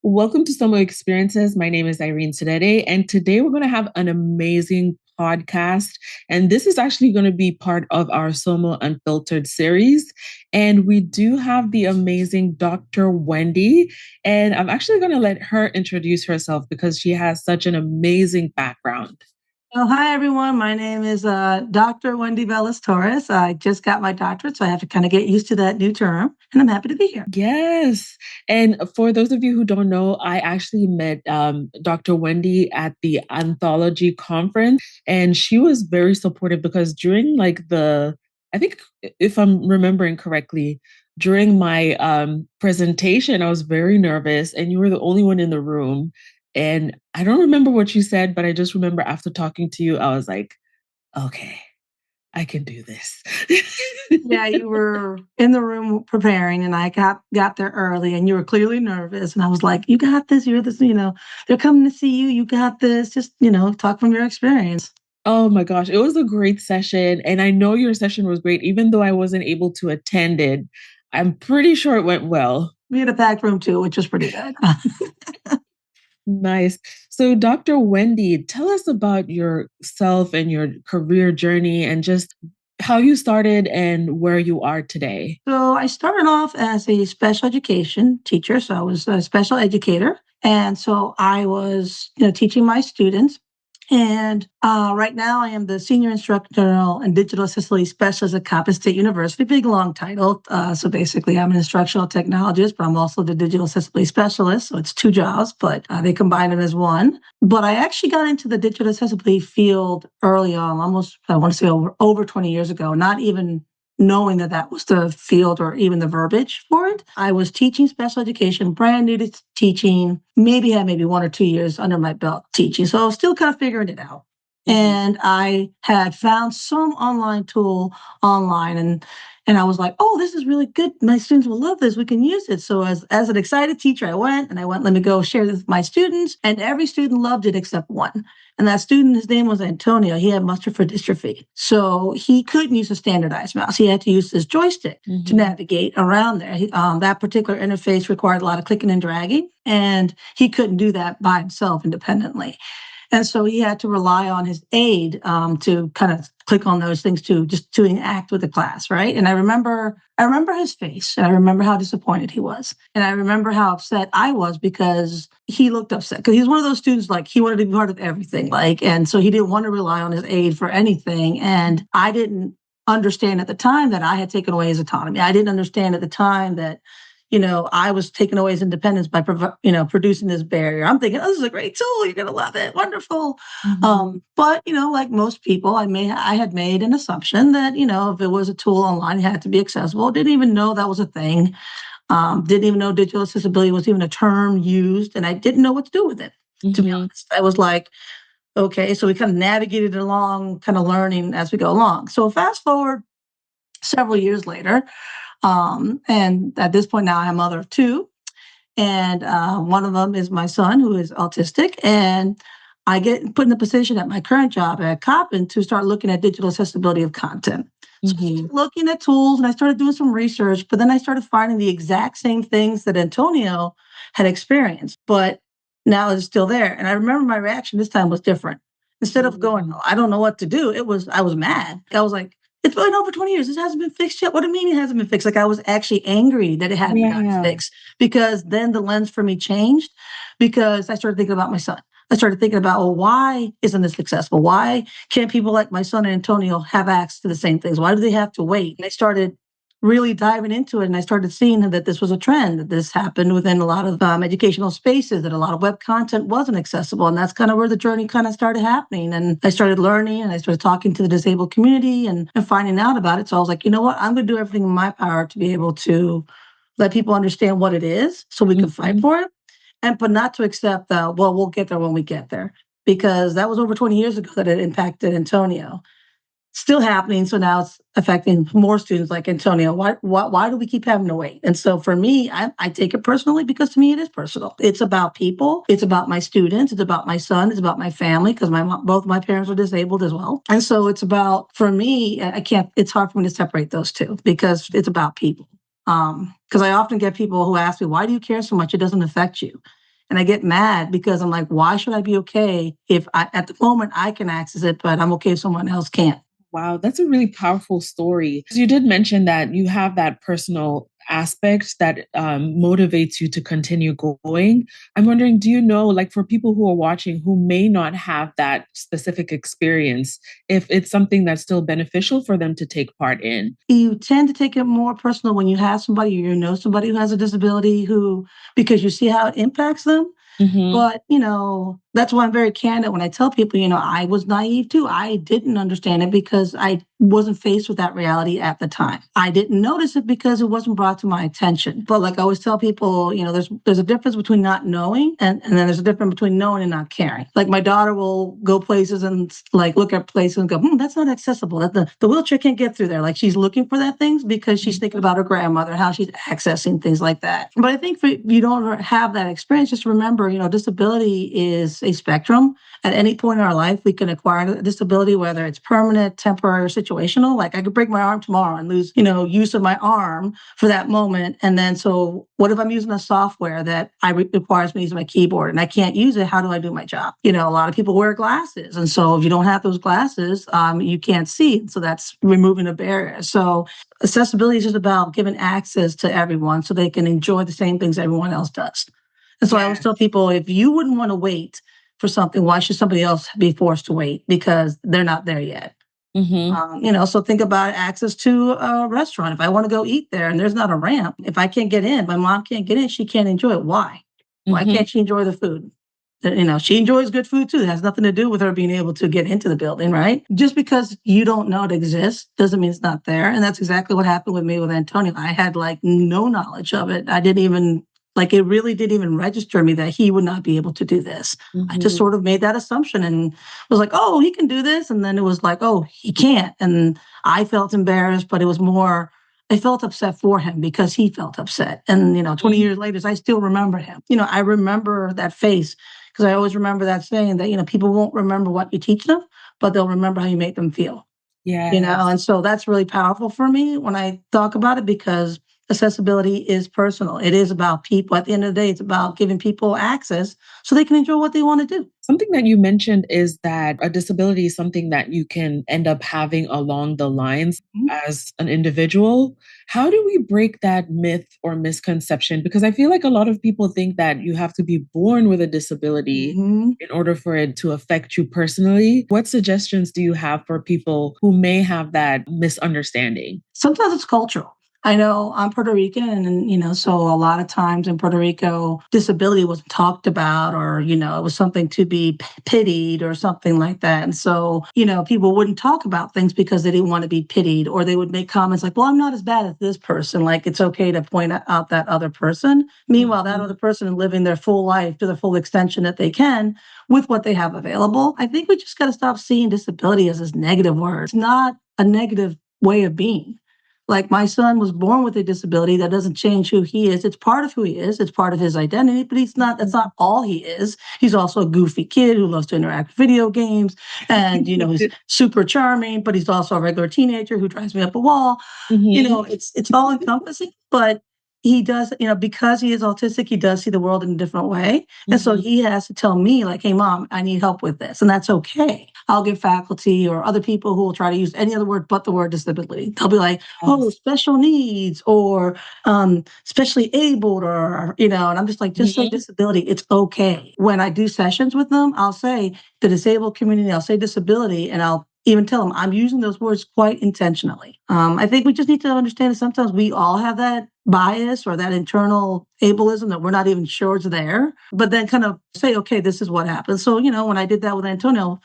Welcome to Somo Experiences. My name is Irene Sedede, and today we're going to have an amazing podcast. And this is actually going to be part of our Somo Unfiltered series. And we do have the amazing Dr. Wendy, and I'm actually going to let her introduce herself because she has such an amazing background. Oh, hi, everyone. My name is Dr. Wendy Velez-Torress. I just got my doctorate, so I have to kind of get used to that new term, and I'm happy to be here. Yes. And for those of you who don't know, I actually met Dr. Wendy at the Anthology Conference, and she was very supportive because during I think if I'm remembering correctly, during my presentation, I was very nervous, and you were the only one in the room. And I don't remember what you said, but I just remember after talking to you, I was like, okay, I can do this. Yeah, you were in the room preparing, and I got there early, and you were clearly nervous. And I was like, you got this. You're this, they're coming to see you. You got this. Just, talk from your experience. Oh my gosh, it was a great session. And I know your session was great, even though I wasn't able to attend it. I'm pretty sure it went well. We had a packed room too, which was pretty good. Nice. So, Dr. Wendy, tell us about yourself and your career journey and just how you started and where you are today. So I started off as a special education teacher. So I was a special educator. And so I was, teaching my students. And right now I am the senior instructional and digital accessibility specialist at Coppin State University, big long title. So basically I'm an instructional technologist, but I'm also the digital accessibility specialist. So it's two jobs, but they combine them as one. But I actually got into the digital accessibility field early on, almost, I want to say over 20 years ago, not even knowing that that was the field or even the verbiage for it. I was teaching special education, brand new to teaching, maybe 1 or 2 years under my belt teaching. So I was still kind of figuring it out. And I had found some online tool online and I was like, oh, this is really good. My students will love this. We can use it. So as an excited teacher, I went, let me go share this with my students. And every student loved it except one. And that student, his name was Antonio. He had muscular dystrophy. So he couldn't use a standardized mouse. He had to use his joystick to navigate around there. That particular interface required a lot of clicking and dragging. And he couldn't do that by himself independently. And so he had to rely on his aide to kind of click on those things to interact with the class, right? And I remember his face, and I remember how disappointed he was, and I remember how upset I was because he looked upset because he's one of those students like he wanted to be part of everything, and so he didn't want to rely on his aide for anything, and I didn't understand at the time that I had taken away his autonomy. I didn't understand at the time that I was taking away his independence by, producing this barrier. I'm thinking, oh, this is a great tool. You're going to love it. Wonderful. But, like most people, I had made an assumption that, if it was a tool online, it had to be accessible. Didn't even know that was a thing. Didn't even know digital accessibility was even a term used. And I didn't know what to do with it, to be honest. I was like, okay, so we kind of navigated along, kind of learning as we go along. So fast forward several years later, and at this point now I'm a mother of two. And one of them is my son who is autistic. And I get put in a position at my current job at Coppin to start looking at digital accessibility of content. So looking at tools and I started doing some research, but then I started finding the exact same things that Antonio had experienced, but now it's still there. And I remember my reaction this time was different. Instead of going, oh, I don't know what to do, I was mad. I was like, it's been over 20 years. This hasn't been fixed yet. What do you mean it hasn't been fixed? Like I was actually angry that it hadn't gotten fixed because then the lens for me changed because I started thinking about my son. I started thinking about, well, why isn't this successful? Why can't people like my son and Antonio have access to the same things? Why do they have to wait? And I started really diving into it. And I started seeing that this was a trend, that this happened within a lot of educational spaces, that a lot of web content wasn't accessible. And that's kind of where the journey kind of started happening. And I started learning and I started talking to the disabled community and finding out about it. So I was like, you know what? I'm going to do everything in my power to be able to let people understand what it is so we can fight for it. But not to accept that, well, we'll get there when we get there. Because that was over 20 years ago that it impacted Antonio. Still happening. So now it's affecting more students like Antonio. Why do we keep having to wait? And so for me, I take it personally because to me it is personal. It's about people. It's about my students. It's about my son. It's about my family because both my parents are disabled as well. And so it's about, for me, it's hard for me to separate those two because it's about people. Because I often get people who ask me, why do you care so much? It doesn't affect you. And I get mad because I'm like, why should I be okay if at the moment I can access it, but I'm okay if someone else can't? Wow, that's a really powerful story. You did mention that you have that personal aspect that motivates you to continue going. I'm wondering, do you know, like for people who are watching who may not have that specific experience, if it's something that's still beneficial for them to take part in? You tend to take it more personal when you have somebody, or you know somebody who has a disability who, because you see how it impacts them. Mm-hmm. But, that's why I'm very candid when I tell people, I was naive too. I didn't understand it because I wasn't faced with that reality at the time. I didn't notice it because it wasn't brought to my attention. But like I always tell people, there's a difference between not knowing and then there's a difference between knowing and not caring. Like my daughter will go places and like look at places and go, that's not accessible. That the wheelchair can't get through there. Like she's looking for that things because she's thinking about her grandmother, how she's accessing things like that. But I think for you don't have that experience, just remember, disability is a spectrum. At any point in our life, we can acquire a disability, whether it's permanent, temporary, or situational. Like I could break my arm tomorrow and lose, use of my arm for that moment. And then, so what if I'm using a software that requires me to use my keyboard and I can't use it? How do I do my job? A lot of people wear glasses. And so if you don't have those glasses, you can't see. So that's removing a barrier. So accessibility is just about giving access to everyone so they can enjoy the same things everyone else does. And so I always tell people, if you wouldn't want to wait for something, why should somebody else be forced to wait? Because they're not there yet. Mm-hmm. So think about access to a restaurant. If I want to go eat there and there's not a ramp, if I can't get in, my mom can't get in, she can't enjoy it. Why? Why Mm-hmm. can't she enjoy the food? She enjoys good food too. It has nothing to do with her being able to get into the building, right? Just because you don't know it exists doesn't mean it's not there. And that's exactly what happened with me with Antonio. I had like no knowledge of it. I didn't even it really didn't even register me that he would not be able to do this. I just Mm-hmm. sort of made that assumption and was like, oh, he can do this. And then it was like, oh, he can't. And I felt embarrassed, but it was more, I felt upset for him because he felt upset. And, 20 years later, I still remember him. I remember that face because I always remember that saying that, people won't remember what you teach them, but they'll remember how you make them feel. Yes. And so that's really powerful for me when I talk about it because accessibility is personal. It is about people. At the end of the day, it's about giving people access so they can enjoy what they want to do. Something that you mentioned is that a disability is something that you can end up having along the lines Mhm. as an individual. How do we break that myth or misconception? Because I feel like a lot of people think that you have to be born with a disability Mhm. in order for it to affect you personally. What suggestions do you have for people who may have that misunderstanding? Sometimes it's cultural. I know I'm Puerto Rican, and so a lot of times in Puerto Rico, disability wasn't talked about, or it was something to be pitied or something like that. And so people wouldn't talk about things because they didn't want to be pitied, or they would make comments like, "Well, I'm not as bad as this person." Like it's okay to point out that other person. Meanwhile, that other person is living their full life to the full extension that they can with what they have available. I think we just got to stop seeing disability as this negative word. It's not a negative way of being. Like my son was born with a disability that doesn't change who he is. It's part of who he is. It's part of his identity, but that's not all he is. He's also a goofy kid who loves to interact with video games and, he's super charming, but he's also a regular teenager who drives me up a wall. Mhm. It's all encompassing, but he does, because he is autistic, he does see the world in a different way. And so Mhm. he has to tell me like, hey, mom, I need help with this. And that's okay. I'll get faculty or other people who will try to use any other word but the word disability. They'll be like, oh, Yes. special needs or specially abled or, and I'm just like, just say Mhm. disability. It's okay. When I do sessions with them, I'll say the disabled community, I'll say disability, and I'll even tell them I'm using those words quite intentionally. I think we just need to understand that sometimes we all have that bias or that internal ableism that we're not even sure is there, but then kind of say, okay, this is what happens. So, when I did that with Antonio,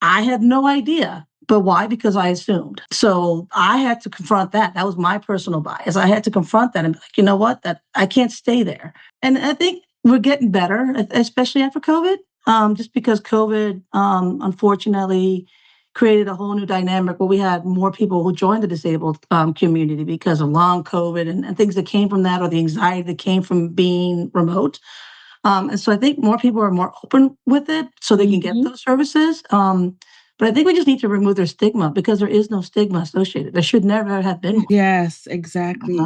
I had no idea. But why? Because I assumed. So I had to confront that. That was my personal bias. I had to confront that and be like, you know what? That I can't stay there. And I think we're getting better, especially after COVID, just because COVID, unfortunately, created a whole new dynamic where we had more people who joined the disabled community because of long COVID and things that came from that, or the anxiety that came from being remote. And so I think more people are more open with it so they can get Mhm. those services. But I think we just need to remove their stigma because there is no stigma associated. There should never have been one. Yes, exactly.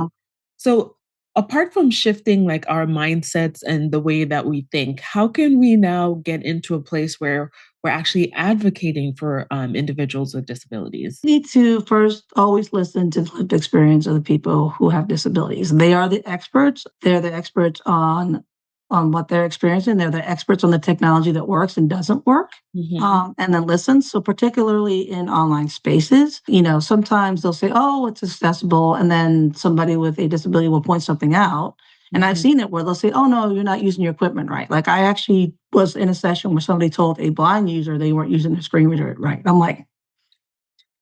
So apart from shifting like our mindsets and the way that we think, how can we now get into a place where we're actually advocating for individuals with disabilities? You need to first always listen to the lived experience of the people who have disabilities. They are the experts. They're the experts on what they're experiencing. They're the experts on the technology that works and doesn't work. And then listen. So particularly in online spaces, sometimes they'll say, "Oh, it's accessible," and then somebody with a disability will point something out. And I've seen it where they'll say, "Oh no, you're not using your equipment right." Like I actually was in a session where somebody told a blind user they weren't using their screen reader right. I'm like,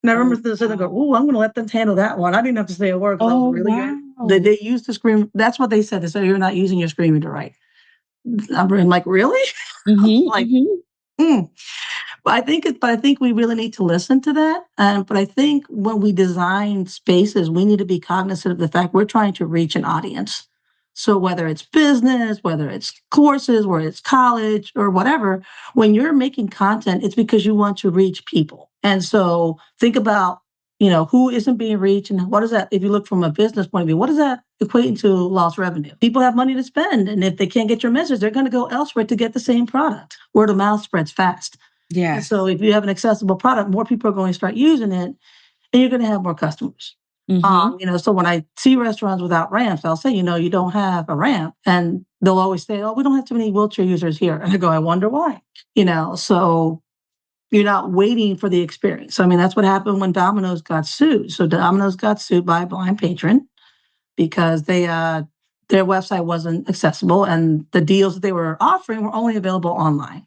and I remember sitting there go, "Oh, I'm going to let them handle that one." I didn't have to say a word because I was Oh, really good. wow. They used the screen. That's what they said. They said, "You're not using your screen reader right." I'm like, really? Mm-hmm, Like, mm-hmm, mm. But I think we really need to listen to that. But I think when we design spaces, we need to be cognizant of the fact we're trying to reach an audience. So whether it's business, whether it's courses, whether it's college or whatever, when you're making content, it's because you want to reach people. And so think about, who isn't being reached and what is that, if you look from a business point of view, what is that equating to lost revenue? People have money to spend. And if they can't get your message, they're going to go elsewhere to get the same product. Word of mouth spreads fast. And yes. so if you have an accessible product, more people are going to start using it and you're going to have more customers. Mm-hmm. So when I see restaurants without ramps, I'll say, you don't have a ramp. And they'll always say, "Oh, we don't have too many wheelchair users here." And I go, "I wonder why." So you're not waiting for the experience. I mean, that's what happened when Domino's got sued. So Domino's got sued by a blind patron because their website wasn't accessible and the deals that they were offering were only available online.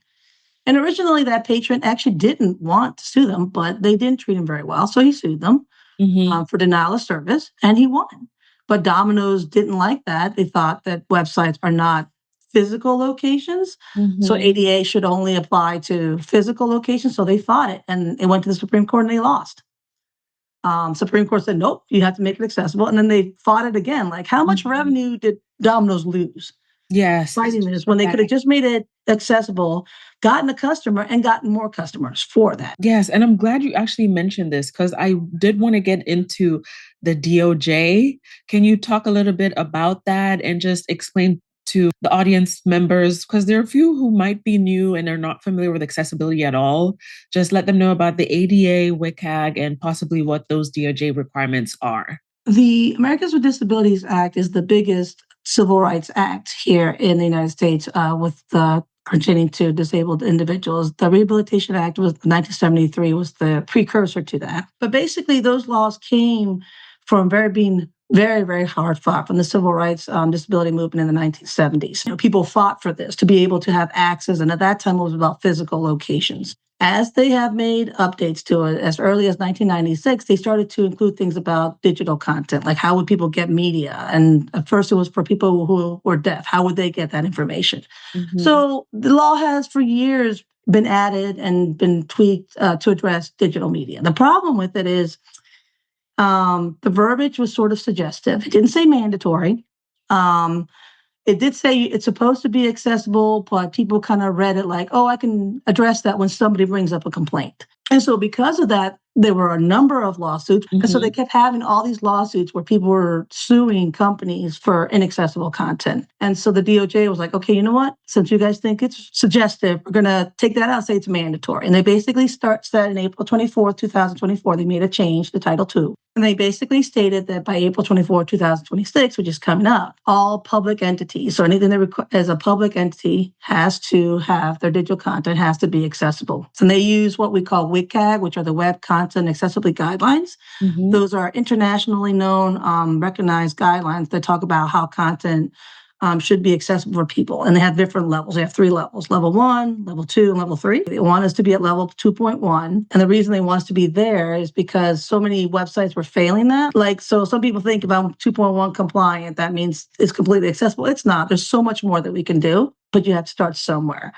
And originally, that patron actually didn't want to sue them, but they didn't treat him very well. So he sued them Mm-hmm. for denial of service, and he won. But Domino's didn't like that. They thought that websites are not physical locations. So Mm-hmm. ADA should only apply to physical locations. So they fought it, and it went to the Supreme Court, and they lost. Supreme Court said, "Nope, you have to make it accessible." And then they fought it again. Like, how much Mm-hmm. revenue did Domino's lose Yes. fighting this For when they that. could have just made it accessible, gotten a customer, and gotten more customers for that? Yes, and I'm glad you actually mentioned this because I did want to get into the DOJ. Can you talk a little bit about that and just explain to the audience members? Because there are a few who might be new and are not familiar with accessibility at all. Just let them know about the ADA, WCAG, and possibly what those DOJ requirements are. The Americans with Disabilities Act is the biggest civil rights act here in the United States with pertaining to disabled individuals. The Rehabilitation Act was 1973 was the precursor to that. But basically, those laws came from being very, very hard fought from the civil rights disability movement in the 1970s. People fought for this to be able to have access, and at that time, it was about physical locations. As they have made updates to it, as early as 1996, they started to include things about digital content, like how would people get media? And at first it was for people who were deaf. How would they get that information? Mm-hmm. So the law has for years been added and been tweaked to address digital media. The problem with it is the verbiage was sort of suggestive. It didn't say mandatory. Um, it did say it's supposed to be accessible, but people kind of read it like, "Oh, I can address that when somebody brings up a complaint." And so because of that, there were a number of lawsuits. And so they Mm-hmm. kept having all these lawsuits where people were suing companies for inaccessible content. And so the DOJ was like, "Okay, you know what? Since you guys think it's suggestive, we're going to take that out and say it's mandatory." And they basically said in April 24th, 2024, they made a change to Title II. And they basically stated that by April 24th, 2026, which is coming up, all public entities, so anything that as a public entity has to have their digital content has to be accessible. So they use what we call WCAG, which are the Web Content Accessibility Guidelines. Mm-hmm. Those are internationally known, recognized guidelines that talk about how content should be accessible for people. And they have different levels. They have 3 levels: level 1, level 2, and level 3. They want us to be at level 2.1. And the reason they want us to be there is because so many websites were failing that. Like, so some people think about 2.1 compliant, that means it's completely accessible. It's not. There's so much more that we can do, but you have to start somewhere.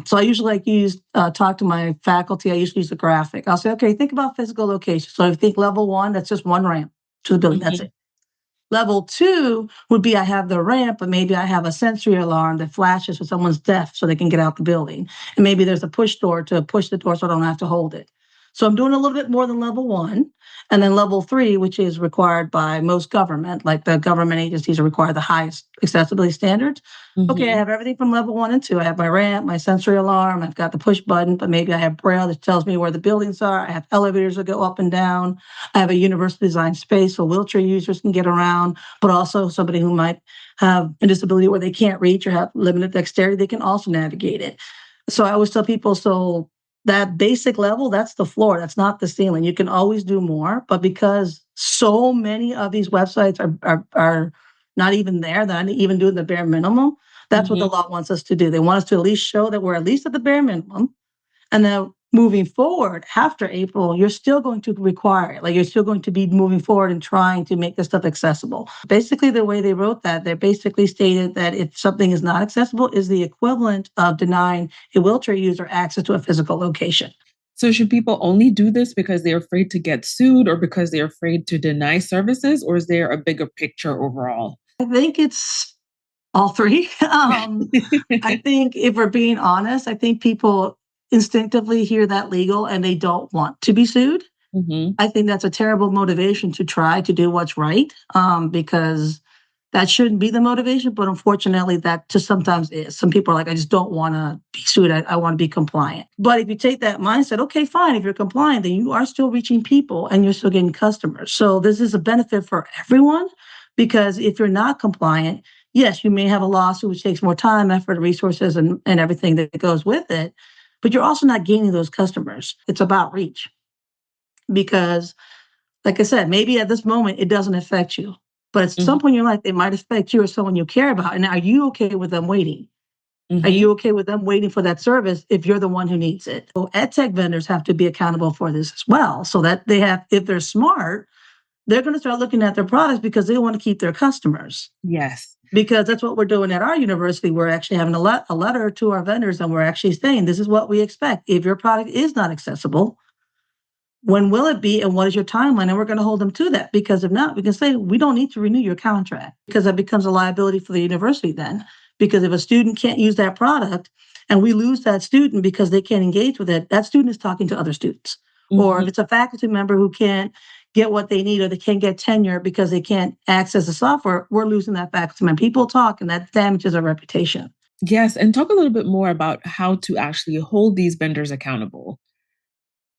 So I usually talk to my faculty. I usually use a graphic. I'll say, "Okay, think about physical location." So if you think level 1, that's just one ramp to the building. That's Mm-hmm. it. Level 2 would be I have the ramp, but maybe I have a sensory alarm that flashes so someone's deaf so they can get out the building. And maybe there's a push door to push the door so I don't have to hold it. So I'm doing a little bit more than level 1. And then level 3, which is required by most government, like the government agencies require the highest accessibility standards. Okay, I Mm-hmm. have everything from level 1 and 2. I have my ramp, my sensory alarm, I've got the push button, but maybe I have braille that tells me where the buildings are. I have elevators that go up and down. I have a universal design space so wheelchair users can get around, but also somebody who might have a disability where they can't reach or have limited dexterity, they can also navigate it. So I always tell people, so that basic level, that's the floor, that's not the ceiling. You can always do more, but because so many of these websites are not even there, they're not even doing the bare minimum, that's what the Mm-hmm. law wants us to do. They want us to at least show that we're at least at the bare minimum. And then moving forward after April, you're still going to require it. Like you're still going to be moving forward and trying to make this stuff accessible. Basically, the way they wrote that, they basically stated that if something is not accessible, is the equivalent of denying a wheelchair user access to a physical location. So should people only do this because they're afraid to get sued or because they're afraid to deny services, or is there a bigger picture overall? I think it's all three. I think if we're being honest, I think people instinctively hear that legal and they don't want to be sued. Mm-hmm. I think that's a terrible motivation to try to do what's right, because that shouldn't be the motivation. But unfortunately, that just sometimes is. Some people are like, I just don't want to be sued. I want to be compliant. But if you take that mindset, okay, fine. If you're compliant, then you are still reaching people and you're still getting customers. So this is a benefit for everyone because if you're not compliant, yes, you may have a lawsuit, which takes more time, effort, resources, and everything that goes with it. But you're also not gaining those customers. It's about reach because like I said, maybe at this moment it doesn't affect you, but at some Mm-hmm. point in your life, it might affect you or someone you care about. And are you okay with them waiting? Are Mm-hmm. you okay with them waiting for that service if you're the one who needs it? So EdTech vendors have to be accountable for this as well, so that they have, if they're smart, they're going to start looking at their products because they want to keep their customers. Yes. Because that's what we're doing at our university. We're actually having a letter to our vendors, and we're actually saying this is what we expect. If your product is not accessible, when will it be and what is your timeline? And we're going to hold them to that because if not, we can say we don't need to renew your contract because that becomes a liability for the university then. Because if a student can't use that product and we lose that student because they can't engage with it, that student is talking to other students. Or if Mm-hmm. it's a faculty member who can't get what they need or they can't get tenure because they can't access the software, we're losing that faculty member. People talk and that damages our reputation. Yes. And talk a little bit more about how to actually hold these vendors accountable.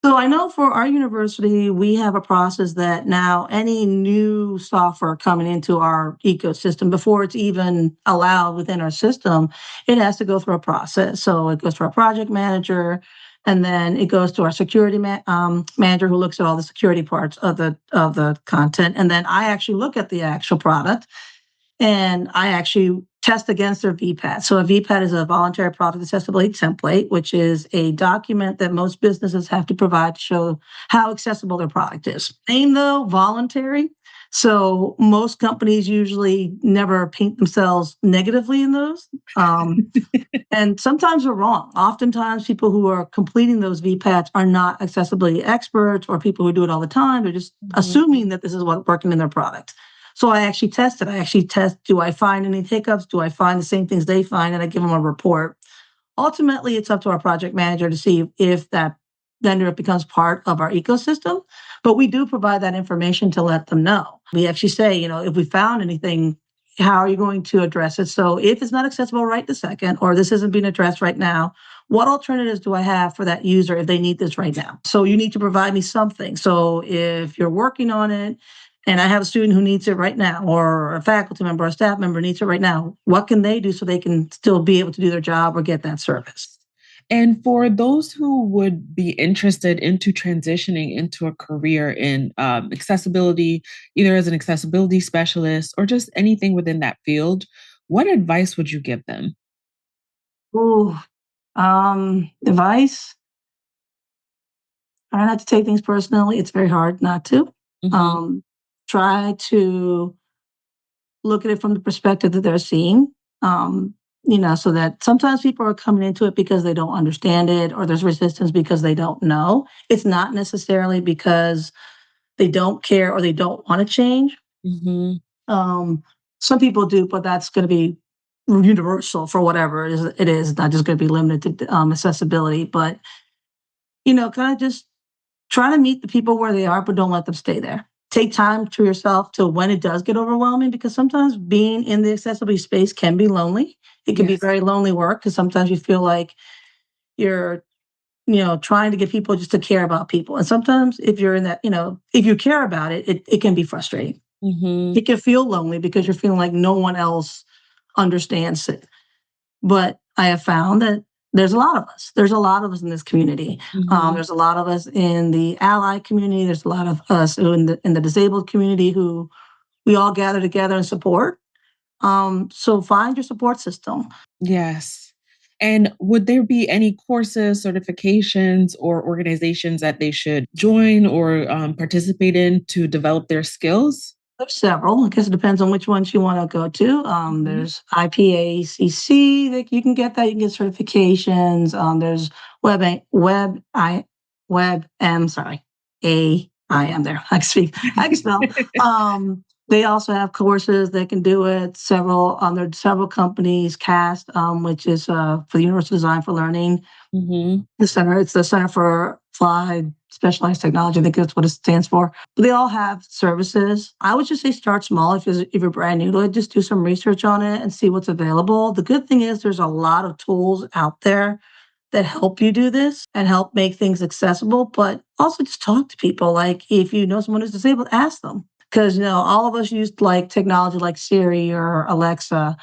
So I know for our university, we have a process that now any new software coming into our ecosystem, before it's even allowed within our system, it has to go through a process. So it goes to our project manager, and then it goes to our security manager who looks at all the security parts of the content, and then I actually look at the actual product and I actually test against their VPAT. So a VPAT is a voluntary product accessibility template, which is a document that most businesses have to provide to show how accessible their product is. Name though, voluntary. So most companies usually never paint themselves negatively in those. And sometimes we're wrong. Oftentimes people who are completing those VPATs are not accessibility experts or people who do it all the time. They're just Mm-hmm. assuming that this is what's working in their product. So I actually test it. I actually test, do I find any hiccups? Do I find the same things they find? And I give them a report. Ultimately, it's up to our project manager to see if that vendor becomes part of our ecosystem. But we do provide that information to let them know. We actually say, if we found anything, how are you going to address it? So if it's not accessible right this second, or this isn't being addressed right now, what alternatives do I have for that user if they need this right now? So you need to provide me something. So if you're working on it and I have a student who needs it right now, or a faculty member or a staff member needs it right now, what can they do so they can still be able to do their job or get that service? And for those who would be interested into transitioning into a career in accessibility, either as an accessibility specialist or just anything within that field, what advice would you give them? Ooh, advice. Try not to take things personally. It's very hard not to. Mm-hmm. Um, Try to look at it from the perspective that they're seeing. So that sometimes people are coming into it because they don't understand it, or there's resistance because they don't know. It's not necessarily because they don't care or they don't want to change. Mm-hmm. Um, some people do, but that's going to be universal for whatever it is. It is not just going to be limited to accessibility, but kind of just try to meet the people where they are, but don't let them stay there. Take time to yourself to when it does get overwhelming, because sometimes being in the accessibility space can be lonely. It can be Yes. very lonely work because sometimes you feel like you're, trying to get people just to care about people. And sometimes if you're in that, if you care about it, it can be frustrating. Mm-hmm. It can feel lonely because you're feeling like no one else understands it. But I have found that there's a lot of us. There's a lot of us in this community. Mm-hmm. There's a lot of us in the ally community. There's a lot of us in the disabled community who we all gather together and support. So find your support system. Yes. And would there be any courses, certifications, or organizations that they should join or participate in to develop their skills? There's several. I guess it depends on which ones you want to go to. Mhm. There's IPACC that you can get that. You can get certifications. There's Web M, sorry, I am there. I can speak. I can spell. They also have courses that can do it. There's several companies. CAST, which is for the Universal Design for Learning. Mhm. It's the Center for Applied Specialized Technology. I think that's what it stands for. But they all have services. I would just say start small. If you're brand new to it, just do some research on it and see what's available. The good thing is there's a lot of tools out there that help you do this and help make things accessible, but also just talk to people. Like if you know someone who's disabled, ask them. Because all of us used like technology like Siri or Alexa.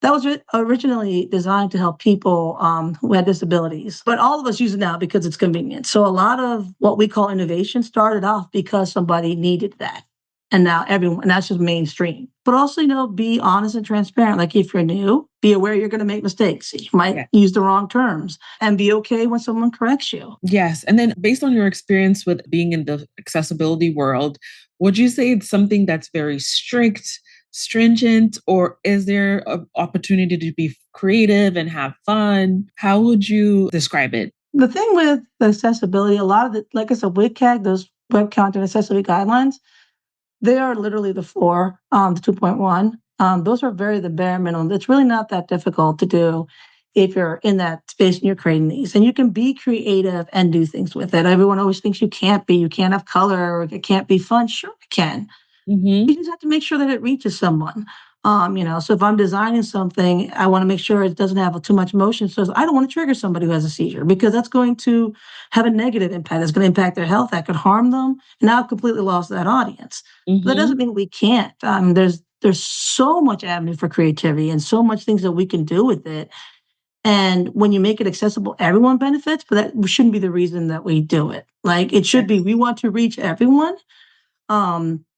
That was originally designed to help people who had disabilities, but all of us use it now because it's convenient. So a lot of what we call innovation started off because somebody needed that. And now and that's just mainstream. But also, be honest and transparent. Like if you're new, be aware you're going to make mistakes. You might Yeah. use the wrong terms and be okay when someone corrects you. Yes. And then based on your experience with being in the accessibility world, would you say it's something that's very strict, stringent, or is there an opportunity to be creative and have fun? How would you describe it? The thing with the accessibility, a lot of the, like I said, WCAG, those web content accessibility guidelines, they are literally the floor, the 2.1. Those are very the bare minimum. It's really not that difficult to do if you're in that space and you're creating these. And you can be creative and do things with it. Everyone always thinks you can't be. You can't have color or it can't be fun. Sure, it can. Mm-hmm. You just have to make sure that it reaches someone. So if I'm designing something, I want to make sure it doesn't have too much motion. So I don't want to trigger somebody who has a seizure because that's going to have a negative impact. It's going to impact their health. That could harm them. And now I've completely lost that audience. But that Mm-hmm. doesn't mean we can't. There's so much avenue for creativity and so much things that we can do with it. And when you make it accessible, everyone benefits, but that shouldn't be the reason that we do it. Like it should be, we want to reach everyone.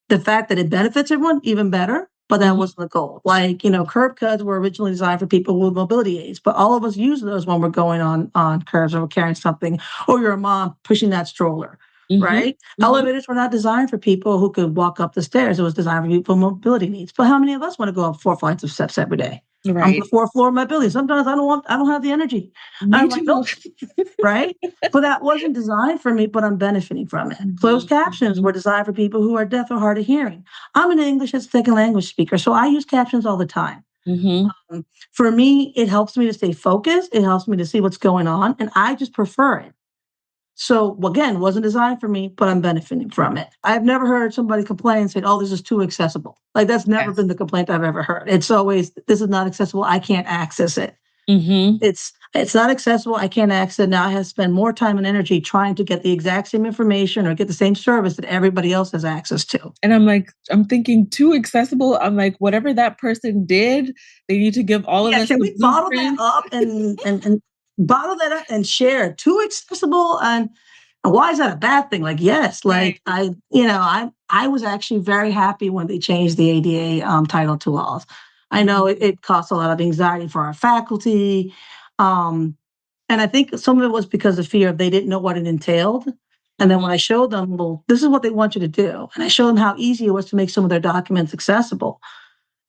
The fact that it benefits everyone, even better, but that Mhm. wasn't the goal. Like, curb cuts were originally designed for people with mobility aids, but all of us use those when we're going on curbs or we're carrying something, or you're a mom pushing that stroller, Mhm. right? Mhm. Elevators were not designed for people who could walk up the stairs. It was designed for people with mobility needs. But how many of us want to go up 4 flights of steps every day? I'm on the Right. fourth floor of my building. Sometimes I don't have the energy. Me I'm like, too. nope, right? But that wasn't designed for me, but I'm benefiting from it. Closed Mhm. captions Mhm. were designed for people who are deaf or hard of hearing. I'm an English as a second language speaker, so I use captions all the time. Mhm. For me, it helps me to stay focused. It helps me to see what's going on, and I just prefer it. So again, wasn't designed for me, but I'm benefiting from it. I've never heard somebody complain and say, "Oh, this is too accessible." Like that's never Yes. been the complaint I've ever heard. It's always, "This is not accessible. I can't access it." Mhm. It's not accessible. I can't access it. Now I have to spend more time and energy trying to get the exact same information or get the same service that everybody else has access to. And I'm like, I'm thinking too accessible. I'm like, whatever that person did, they need to give all of Yeah, us can the we bottle that blueprints. up and bottle that up and share it? Too accessible and why is that a bad thing? Like, yes, Right. like I was actually very happy when they changed the ADA Title II laws. I know Mhm. it caused a lot of anxiety for our faculty. Um, And I think some of it was because of fear of they didn't know what it entailed. And then when Mhm. I showed them, well, this is what they want you to do. And I showed them how easy it was to make some of their documents accessible.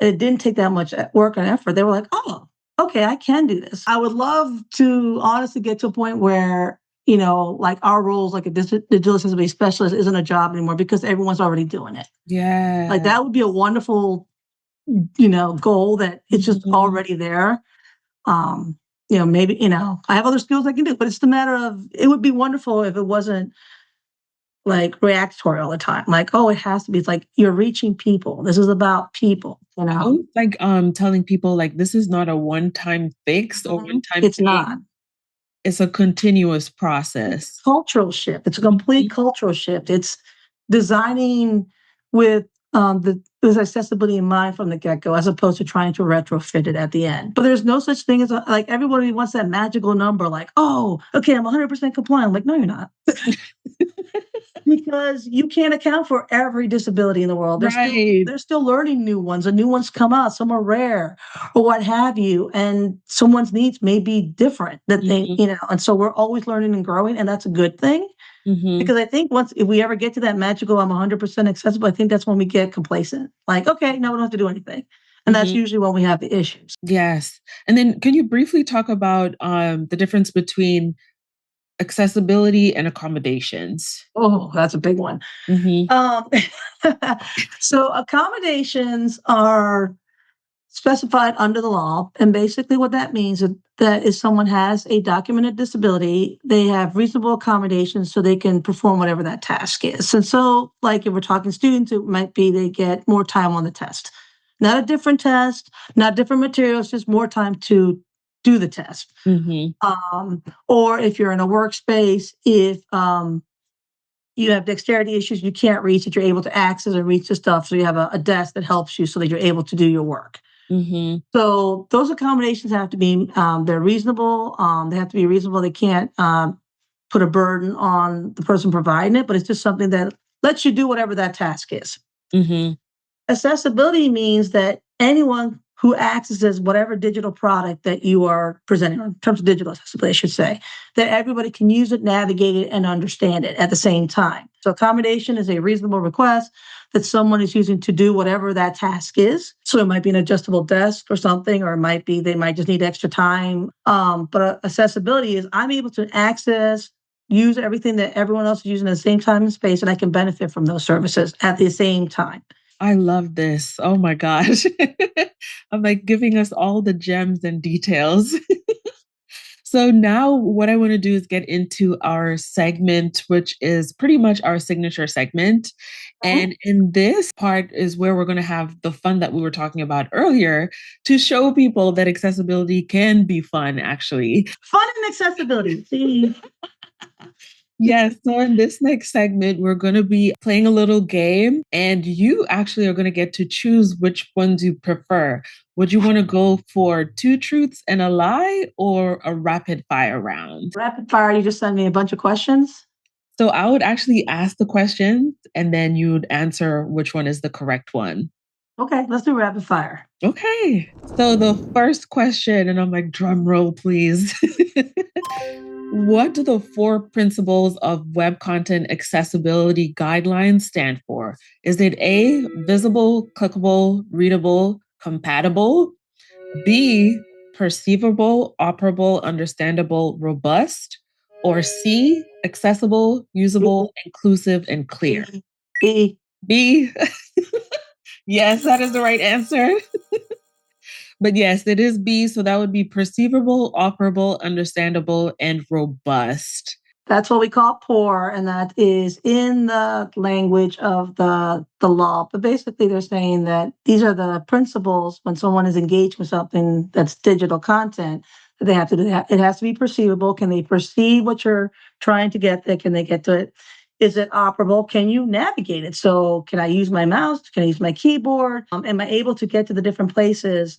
And it didn't take that much work and effort. They were like, oh, okay, I can do this. I would love to honestly get to a point where, like our roles, like a digital disability specialist isn't a job anymore because everyone's already doing it. Like Yeah. that would be a wonderful, goal that it's just Mhm. already there. Um, maybe, I have other skills I can do, but it's the matter of it would be wonderful if it wasn't like reactory all the time. Like, oh, it has to be. It's like you're reaching people. This is about people, you know. Like telling people like this is not a one-time fix or one-time It's not. thing. It's a continuous It's process. a cultural shift. It's a complete cultural shift. It's designing with this accessibility in mind from the get-go, as opposed to trying to retrofit it at the end. But there's no such thing as like everybody wants that magical number, like, oh, okay, I'm 100% compliant. I'm like, no, you're not. Because you can't account for every disability in the world. Right. They're still learning new ones, and new ones come out. Some are rare, or what have you, and someone's needs may be different. That they, Mm-hmm. you know, and so we're always learning and growing, and that's a good thing. Mm-hmm. Because I think if we ever get to that magical, I'm 100% accessible, I think that's when we get complacent. Like, okay, now we don't have to do anything, and that's Mm-hmm. usually when we have the issues. Yes. And then can you briefly talk about the difference between accessibility and accommodations? Oh, that's a big one. Mm-hmm. Um, so accommodations are specified under the law. And basically, what that means is that if someone has a documented disability, they have reasonable accommodations so they can perform whatever that task is. And so, like if we're talking students, it might be they get more time on the test, not a different test, not different materials, just more time to do the test. Mm-hmm. Or if you're in a workspace, if you have dexterity issues, you can't reach it, you're able to access and reach the stuff. So you have a desk that helps you so that you're able to do your work. Mm-hmm. So those accommodations have to be, they're reasonable. They have to be reasonable. They can't put a burden on the person providing it, but it's just something that lets you do whatever that task is. Mm-hmm. Accessibility means that anyone who accesses whatever digital product that you are presenting, in terms of digital accessibility, I should say, that everybody can use it, navigate it, and understand it at the same time. So accommodation is a reasonable request that someone is using to do whatever that task is. So it might be an adjustable desk or something, or it might be they might just need extra time. But accessibility is I'm able to access, use everything that everyone else is using at the same time and space, and I can benefit from those services at the same time. I love this. Oh my gosh. I'm like giving us all the gems and details. So now what I want to do is get into our segment, which is pretty much our signature segment. Mhm. And in this part is where we're going to have the fun that we were talking about earlier to show people that accessibility can be fun, actually. Fun and accessibility. See, Yes. So in this next segment, we're going to be playing a little game, and you actually are going to get to choose which ones you prefer. Would you want to go for two truths and a lie or a rapid fire round? rapid fire, you just send me a bunch of questions. So I would actually ask the questions and then you'd answer which one is the correct one. Okay, let's do rapid fire. Okay. So the first question, and I'm like, drum roll, please. What do the four principles of web content accessibility guidelines stand for? Is it A, visible, clickable, readable, compatible? B, perceivable, operable, understandable, robust? Or C, accessible, usable, inclusive, and clear? B. B, yes, that is the right answer. But yes, it is B. So that would be perceivable, operable, understandable, and robust. That's what we call poor, and that is in the language of the law. But basically, they're saying that these are the principles when someone is engaged with something that's digital content that they have to do. That. It has to be perceivable. Can they perceive what you're trying to get there? Can they get to it? Is it operable? Can you navigate it? So, can I use my mouse? Can I use my keyboard? Am I able to get to the different places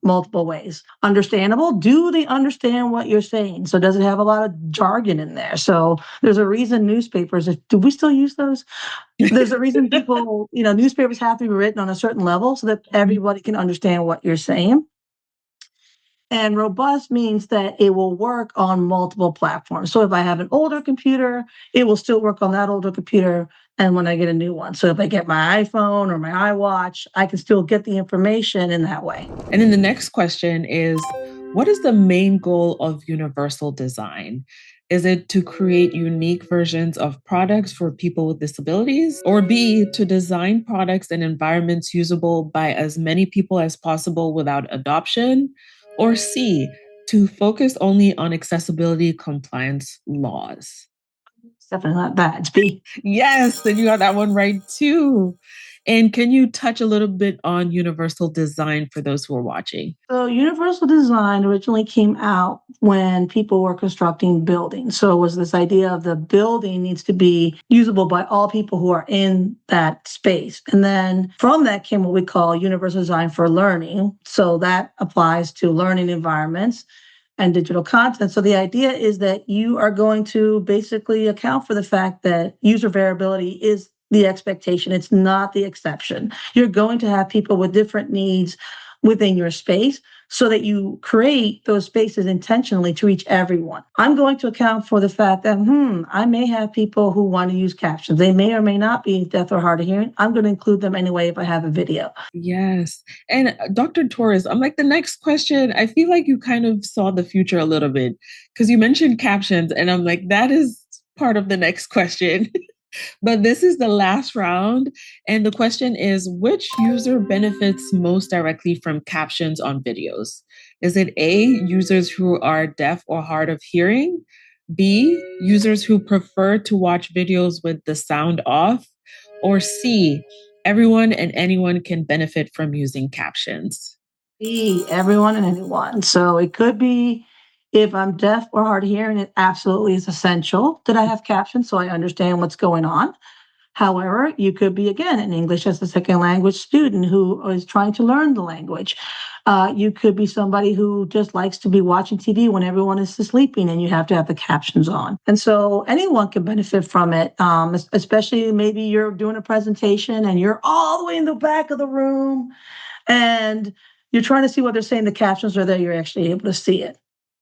multiple ways? Understandable? Do they understand what you're saying? So, does it have a lot of jargon in there? So, there's a reason newspapers, do we still use those? There's a reason people, newspapers have to be written on a certain level so that everybody can understand what you're saying. And robust means that it will work on multiple platforms. So if I have an older computer, it will still work on that older computer. And when I get a new one. So if I get my iPhone or my iWatch, I can still get the information in that way. And then the next question is, what is the main goal of universal design? Is it to create unique versions of products for people with disabilities? Or B, to design products and environments usable by as many people as possible without adoption? Or C, to focus only on accessibility compliance laws? It's definitely not that. It's B. Yes, and you got that one right too. And can you touch a little bit on universal design for those who are watching? So universal design originally came out when people were constructing buildings. So it was this idea of the building needs to be usable by all people who are in that space. And then from that came what we call universal design for learning. So that applies to learning environments and digital content. So the idea is that you are going to basically account for the fact that user variability is the expectation. It's not the exception. You're going to have people with different needs within your space so that you create those spaces intentionally to reach everyone. I'm going to account for the fact that, I may have people who want to use captions. They may or may not be deaf or hard of hearing. I'm going to include them anyway if I have a video. Yes. And Dr. Torres, I'm like, the next question, I feel like you kind of saw the future a little bit because you mentioned captions, and I'm like, that is part of the next question. But this is the last round. And the question is, which user benefits most directly from captions on videos? Is it A, users who are deaf or hard of hearing? B, users who prefer to watch videos with the sound off? Or C, everyone and anyone can benefit from using captions? Be everyone and anyone. So it could be if I'm deaf or hard of hearing, it absolutely is essential that I have captions so I understand what's going on. However, you could be, again, an English as a second language student who is trying to learn the language. You could be somebody who just likes to be watching TV when everyone is sleeping and you have to have the captions on. And so anyone can benefit from it, especially maybe you're doing a presentation and you're all the way in the back of the room and you're trying to see what they're saying. The captions are there. You're actually able to see it.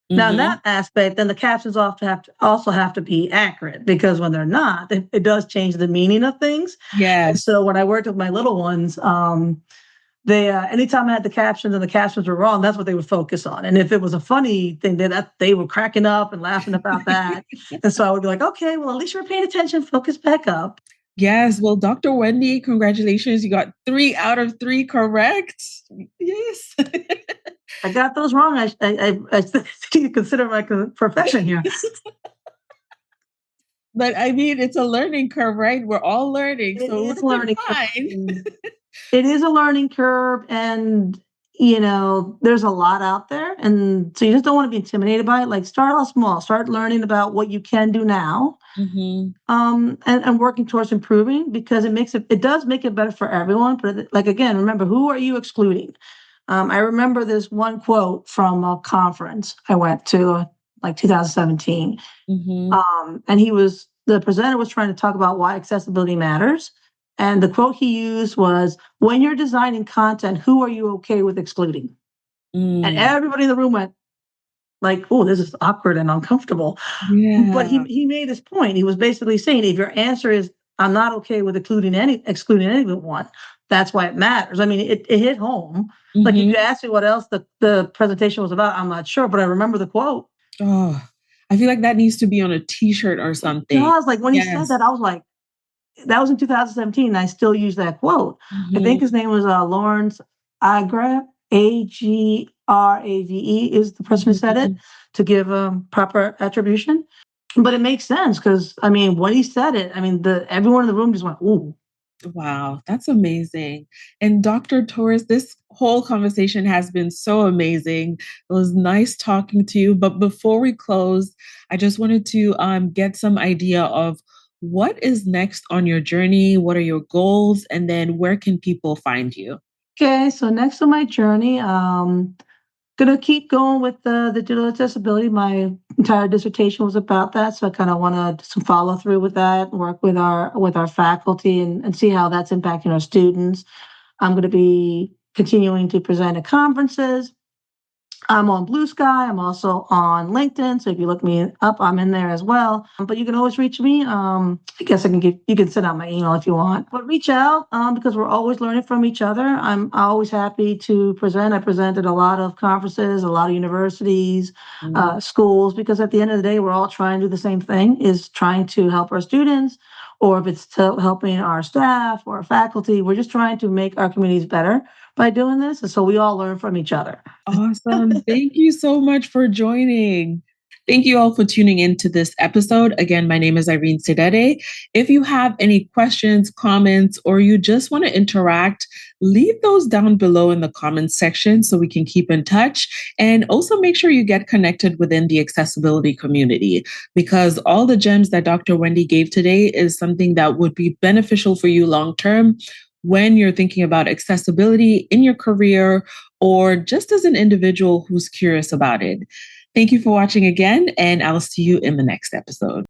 Now, in Mm-hmm. that aspect, then the captions also have to be accurate because when they're not, it does change the meaning of things. And Yes. so when I worked with my little ones, they anytime I had the captions and the captions were wrong, that's what they would focus on. And if it was a funny thing, they were cracking up and laughing about that. And so I would be like, okay, well, at least you're paying attention. Focus back up. Yes. Well, Dr. Wendy, congratulations. You got 3 out of 3 correct. Yes. I got those wrong. I consider my profession here. But I mean, it's a learning curve, right? We're all learning, It so we're is a doing learning fine. curve. It is a learning curve, and there's a lot out there, and so you just don't want to be intimidated by it. Like, start off small, start learning about what you can do now, Mm-hmm. and working towards improving because it does make it better for everyone. But like again, remember, who are you excluding? I remember this one quote from a conference I went to, like 2017, Mm-hmm. and the presenter was trying to talk about why accessibility matters. And the quote he used was, when you're designing content, who are you okay with excluding? And Mm. everybody in the room went like, oh, this is awkward and uncomfortable. But Yeah. he made his point. He was basically saying, if your answer is, I'm not okay with excluding anyone, that's why it matters. I mean, it hit home. Like if Mm-hmm. you asked me what else the presentation was about, I'm not sure, but I remember the quote. Oh, I feel like that needs to be on a t-shirt or It something. does. Like when he said Yes. that, I was like, that was in 2017. And I still use that quote. I think Mm-hmm. his name was Lawrence Agrave, Agrave is the person who said it Mm-hmm. to give proper attribution. But it makes sense because I mean, when he said it, I mean, everyone in the room just went, "Ooh." Wow, that's amazing. And Dr. Torres, this whole conversation has been so amazing. It was nice talking to you. But before we close, I just wanted to get some idea of what is next on your journey. What are your goals? And then where can people find you? Okay, so next on my journey, gonna keep going with the digital accessibility. My entire dissertation was about that, so I kind of want to some follow through with that, work with our faculty, and see how that's impacting our students. I'm going to be continuing to present at conferences. I'm on Blue Sky. I'm also on LinkedIn. So if you look me up, I'm in there as well. But you can always reach me. I guess you can send out my email if you want, but reach out because we're always learning from each other. I'm always happy to present. I presented a lot of conferences, a lot of universities, Mm. schools, because at the end of the day, we're all trying to do the same thing, is trying to help our students, or if it's helping our staff or our faculty, we're just trying to make our communities better by doing this. And so we all learn from each other. Awesome. Thank you so much for joining. Thank you all for tuning in to this episode. Again, my name is Irene Sedede. If you have any questions, comments, or you just want to interact, leave those down below in the comments section so we can keep in touch. And also make sure you get connected within the accessibility community, because all the gems that Dr. Wendy gave today is something that would be beneficial for you long term when you're thinking about accessibility in your career or just as an individual who's curious about it. Thank you for watching again, and I'll see you in the next episode.